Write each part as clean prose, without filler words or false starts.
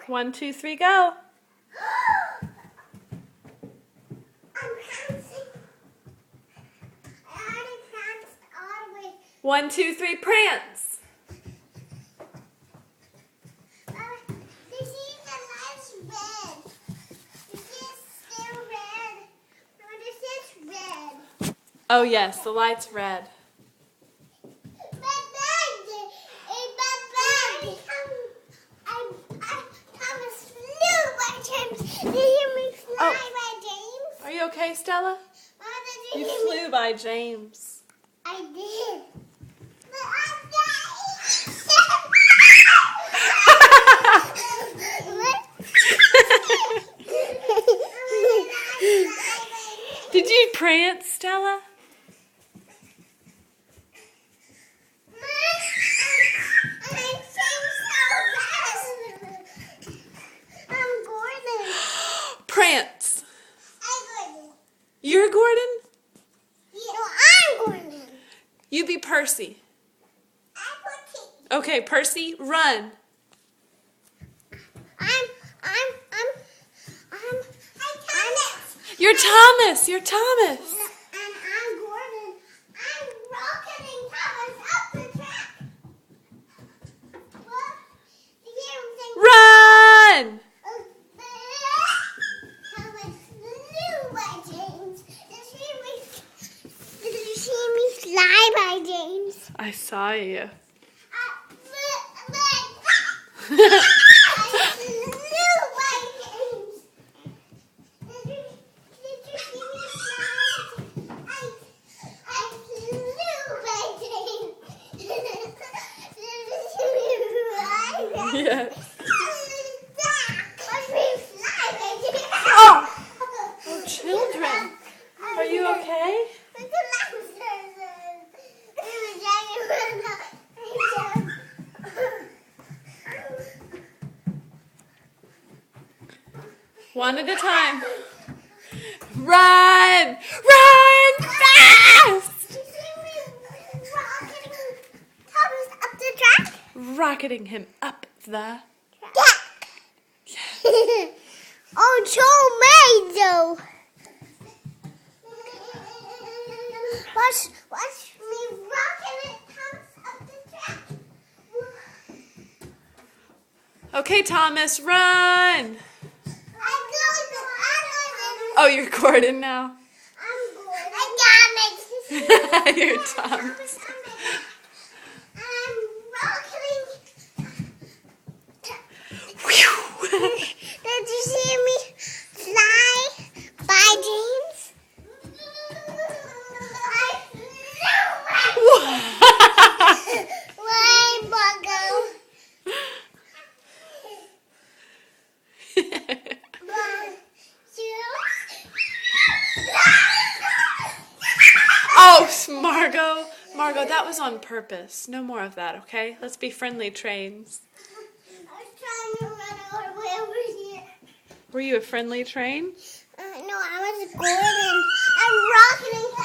1, 2, 3, go. I'm counting. I already counted all the way. 1, 2, 3, prance. You see the light's red. This is still red. No, this is red. Oh yes, the light's red. Thomas flew by James. Did you hear me fly by James? Are you okay, Stella? Mama, did You you hear me? flew by James. I did. But I'm Did you prance, Stella? I'm Gordan. Prance. I'm Gordan. You're Gordan? No, I'm Gordan. You be Percy. I'm Percy. Okay, Percy, run. Thomas. You're Thomas. You're Thomas. And I'm Gordan. I'm rocketing Thomas up the track. What? Did you hear him saying? Run! Thomas flew by James. Did you see me fly by James? I saw you. I flew by James. Did you see me fly? I flew by James. Did you see me fly? Yes. Watch me fly by James. Oh! Oh, children. Are you okay? One at a time. Run! Run fast! Rocketing him up the... Oh, so amazing! Watch me rocking it, Thomas, up the track. Okay, Thomas, run! I'm going. Oh, you're Gordan now? I'm Gordan. I got it. You're Thomas. I'm rocketing. Did you see me fly by James? I flew. Way, Buggo. Oh, Margot, that was on purpose. No more of that, okay? Let's be friendly trains. I was trying to run all the way over here. Were you a friendly train? No, I was Gordan. I'm rocketing. I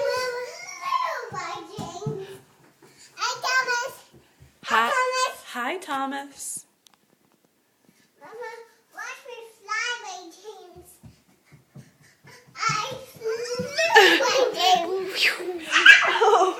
flew by James. Hi, Thomas. Hi, Thomas. hi, Thomas. Mama, watch me fly by James. I flew by James. Oh.